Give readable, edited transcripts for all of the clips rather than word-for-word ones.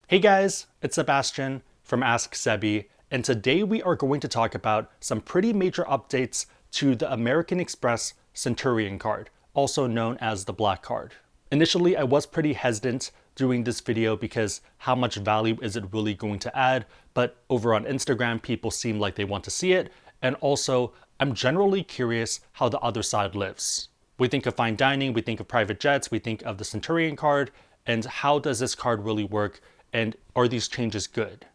Hey guys, it's Sebastian from AskSebby, and today we are going to talk about some pretty major updates to the American Express Centurion Card, also known as the Black Card. Initially, I was pretty hesitant doing this video because how much value is it really going to add, but over on Instagram, people seem like they want to see it, and also, I'm generally curious how the other side lives. We think of fine dining, we think of private jets, we think of the Centurion Card, and how does this card really work, and are these changes good?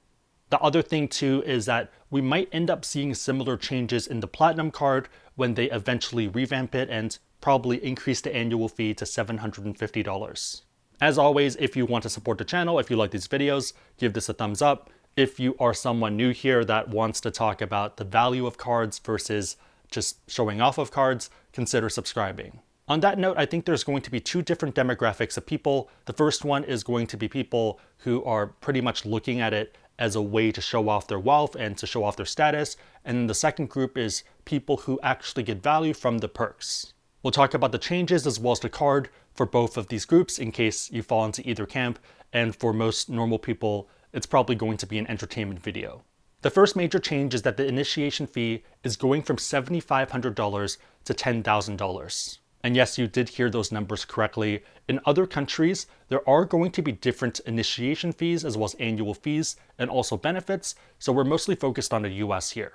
The other thing too is that we might end up seeing similar changes in the Platinum Card when they eventually revamp it and probably increase the annual fee to $750. As always, if you want to support the channel, if you like these videos, give this a thumbs up. If you are someone new here that wants to talk about the value of cards versus just showing off of cards, consider subscribing. On that note, I think there's going to be two different demographics of people. The first one is going to be people who are pretty much looking at it as a way to show off their wealth and to show off their status. And the second group is people who actually get value from the perks. We'll talk about the changes as well as the card for both of these groups in case you fall into either camp. And for most normal people, it's probably going to be an entertainment video. The first major change is that the initiation fee is going from $7,500 to $10,000. And yes, you did hear those numbers correctly. In other countries, there are going to be different initiation fees as well as annual fees and also benefits, so we're mostly focused on the US here.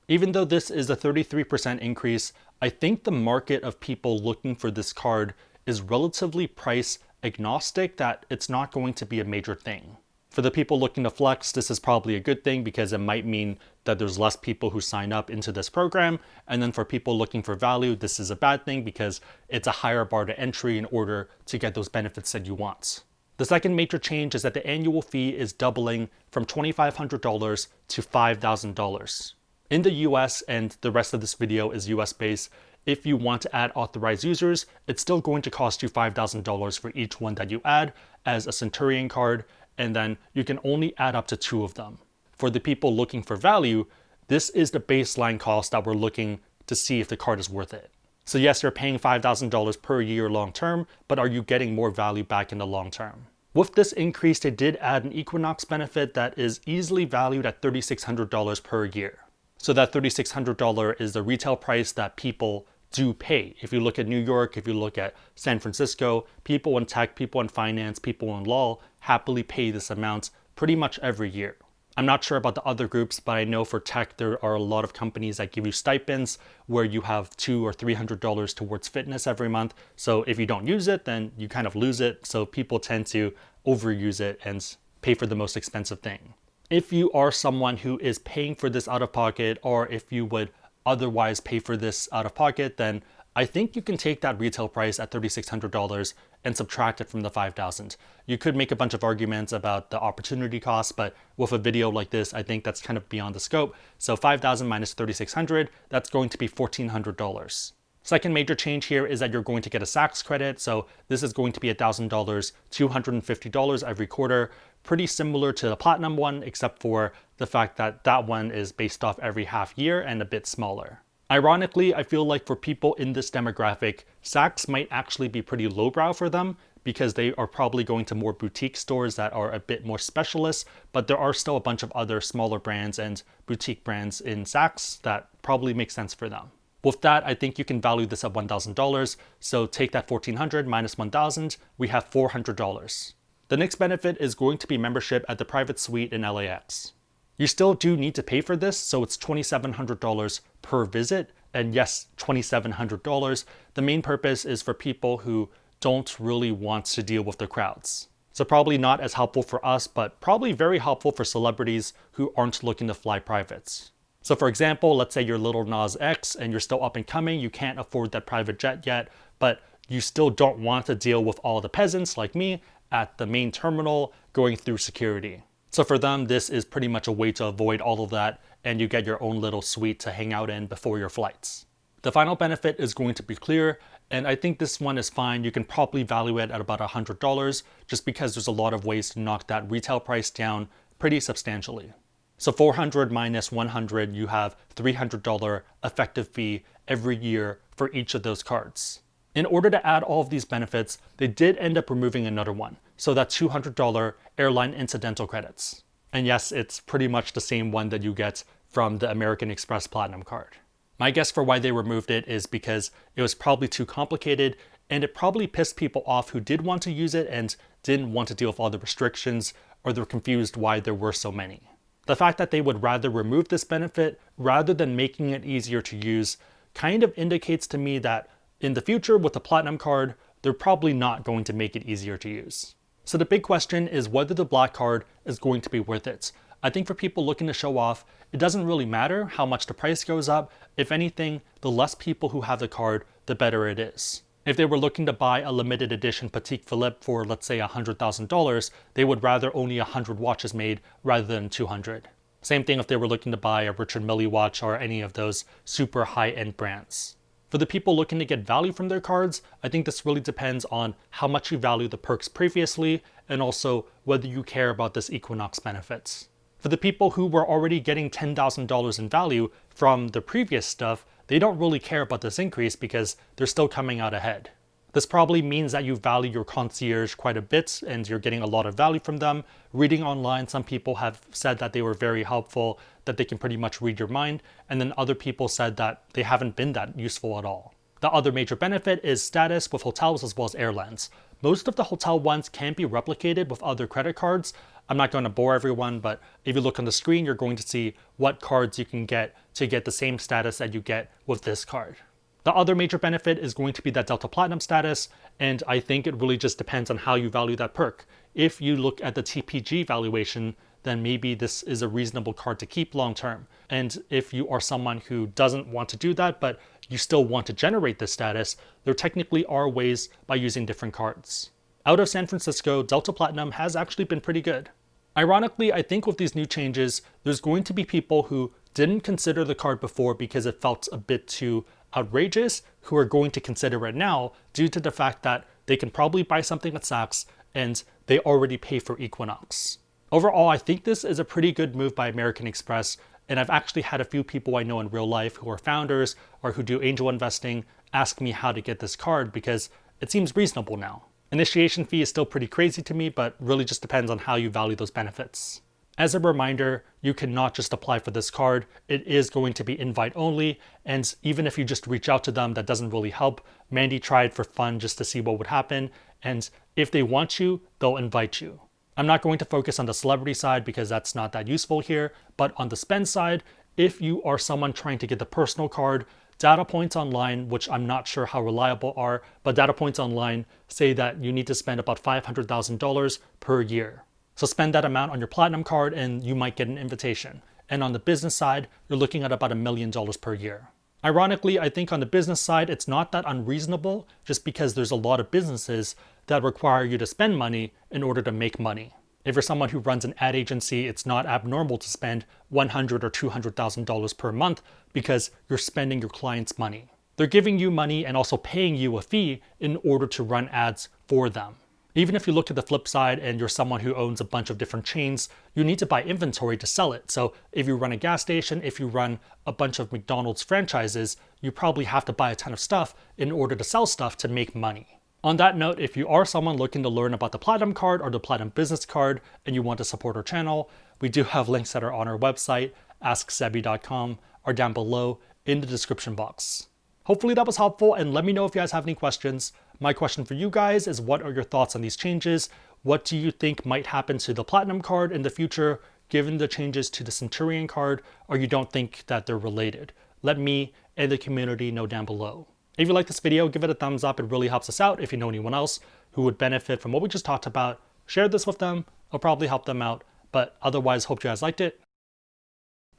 Even though this is a 33% increase, I think the market of people looking for this card is relatively price agnostic, that it's not going to be a major thing. For the people looking to flex, this is probably a good thing because it might mean that there's less people who sign up into this program. And then for people looking for value, this is a bad thing because it's a higher bar to entry in order to get those benefits that you want. The second major change is that the annual fee is doubling from $2,500 to $5,000. In the US, and the rest of this video is US based, if you want to add authorized users, it's still going to cost you $5,000 for each one that you add as a Centurion card, and then you can only add up to 2 of them. For the people looking for value, this is the baseline cost that we're looking to see if the card is worth it. So yes, you're paying $5,000 per year long term, but are you getting more value back in the long term? With this increase, they did add an Equinox benefit that is easily valued at $3,600 per year. So that $3,600 is the retail price that people do pay. If you look at New York, if you look at San Francisco, people in tech, people in finance, people in law happily pay this amount pretty much every year. I'm not sure about the other groups, but I know for tech, there are a lot of companies that give you stipends where you have $200 or $300 towards fitness every month. So if you don't use it, then you kind of lose it. So people tend to overuse it and pay for the most expensive thing. If you are someone who is paying for this out of pocket, or if you would otherwise pay for this out of pocket, then I think you can take that retail price at $3,600 and subtract it from the $5,000. You could make a bunch of arguments about the opportunity cost, but with a video like this, I think that's kind of beyond the scope. So $5,000 minus $3,600, that's going to be $1,400. Second major change here is that you're going to get a Saks credit. So this is going to be $1,000, $250 every quarter. Pretty similar to the Platinum one, except for the fact that that one is based off every half year and a bit smaller. Ironically, I feel like for people in this demographic, Saks might actually be pretty lowbrow for them because they are probably going to more boutique stores that are a bit more specialist, but there are still a bunch of other smaller brands and boutique brands in Saks that probably make sense for them. With that, I think you can value this at $1,000. So take that $1,400 minus $1,000, we have $400. The next benefit is going to be membership at the private suite in LAX. You still do need to pay for this, so it's $2,700 per visit. And yes, $2,700. The main purpose is for people who don't really want to deal with the crowds. So probably not as helpful for us, but probably very helpful for celebrities who aren't looking to fly privates. So for example, let's say you're Lil Nas X and you're still up and coming, you can't afford that private jet yet, but you still don't want to deal with all the peasants like me at the main terminal going through security. So for them, this is pretty much a way to avoid all of that, and you get your own little suite to hang out in before your flights. The final benefit is going to be clear, and I think this one is fine. You can probably value it at about $100 just because there's a lot of ways to knock that retail price down pretty substantially. So 400 minus 100, you have $300 effective fee every year for each of those cards. In order to add all of these benefits, they did end up removing another one, so that $200 airline incidental credits. And yes, it's pretty much the same one that you get from the American Express Platinum Card. My guess for why they removed it is because it was probably too complicated, and it probably pissed people off who did want to use it and didn't want to deal with all the restrictions, or they're confused why there were so many. The fact that they would rather remove this benefit rather than making it easier to use kind of indicates to me that in the future with the Platinum Card, they're probably not going to make it easier to use. So the big question is whether the Black Card is going to be worth it. I think for people looking to show off, it doesn't really matter how much the price goes up. If anything, the less people who have the card, the better it is. If they were looking to buy a limited edition Patek Philippe for, let's say, $100,000, they would rather only 100 watches made rather than 200. Same thing if they were looking to buy a Richard Mille watch or any of those super high-end brands. For the people looking to get value from their cards, I think this really depends on how much you value the perks previously and also whether you care about this Equinox benefits. For the people who were already getting $10,000 in value from the previous stuff, they don't really care about this increase because they're still coming out ahead. This probably means that you value your concierge quite a bit and you're getting a lot of value from them. Reading online, some people have said that they were very helpful, that they can pretty much read your mind, and then other people said that they haven't been that useful at all. The other major benefit is status with hotels as well as airlines. Most of the hotel ones can be replicated with other credit cards. I'm not going to bore everyone, but if you look on the screen, you're going to see what cards you can get to get the same status that you get with this card. The other major benefit is going to be that Delta Platinum status, and I think it really just depends on how you value that perk. If you look at the TPG valuation, then maybe this is a reasonable card to keep long term. And if you are someone who doesn't want to do that, but you still want to generate this status, there technically are ways by using different cards. Out of San Francisco, Delta Platinum has actually been pretty good. Ironically, I think with these new changes, there's going to be people who didn't consider the card before because it felt a bit too outrageous, who are going to consider it now due to the fact that they can probably buy something at Saks and they already pay for Equinox. Overall, I think this is a pretty good move by American Express, and I've actually had a few people I know in real life who are founders or who do angel investing ask me how to get this card because it seems reasonable now. Initiation fee is still pretty crazy to me, but really just depends on how you value those benefits. As a reminder, you cannot just apply for this card. It is going to be invite only, and even if you just reach out to them, that doesn't really help. Mandy tried for fun just to see what would happen, and if they want you, they'll invite you. I'm not going to focus on the celebrity side because that's not that useful here, but on the spend side, if you are someone trying to get the personal card, data points online, which I'm not sure how reliable are, but data points online say that you need to spend about $500,000 per year. So spend that amount on your Platinum Card and you might get an invitation. And on the business side, you're looking at about $1 million per year. Ironically, I think on the business side, it's not that unreasonable just because there's a lot of businesses that require you to spend money in order to make money. If you're someone who runs an ad agency, it's not abnormal to spend $100,000 or $200,000 per month because you're spending your clients' money. They're giving you money and also paying you a fee in order to run ads for them. Even if you look to the flip side and you're someone who owns a bunch of different chains, you need to buy inventory to sell it. So if you run a gas station, if you run a bunch of McDonald's franchises, you probably have to buy a ton of stuff in order to sell stuff to make money. On that note, if you are someone looking to learn about the Platinum Card or the Platinum Business Card and you want to support our channel, we do have links that are on our website, AskSebby.com, or down below in the description box. Hopefully that was helpful, and let me know if you guys have any questions. My question for you guys is, what are your thoughts on these changes? What do you think might happen to the Platinum Card in the future, given the changes to the Centurion Card, or you don't think that they're related? Let me and the community know down below. If you like this video, give it a thumbs up. It really helps us out. If you know anyone else who would benefit from what we just talked about, share this with them. It'll probably help them out. But otherwise, hope you guys liked it.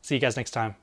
See you guys next time.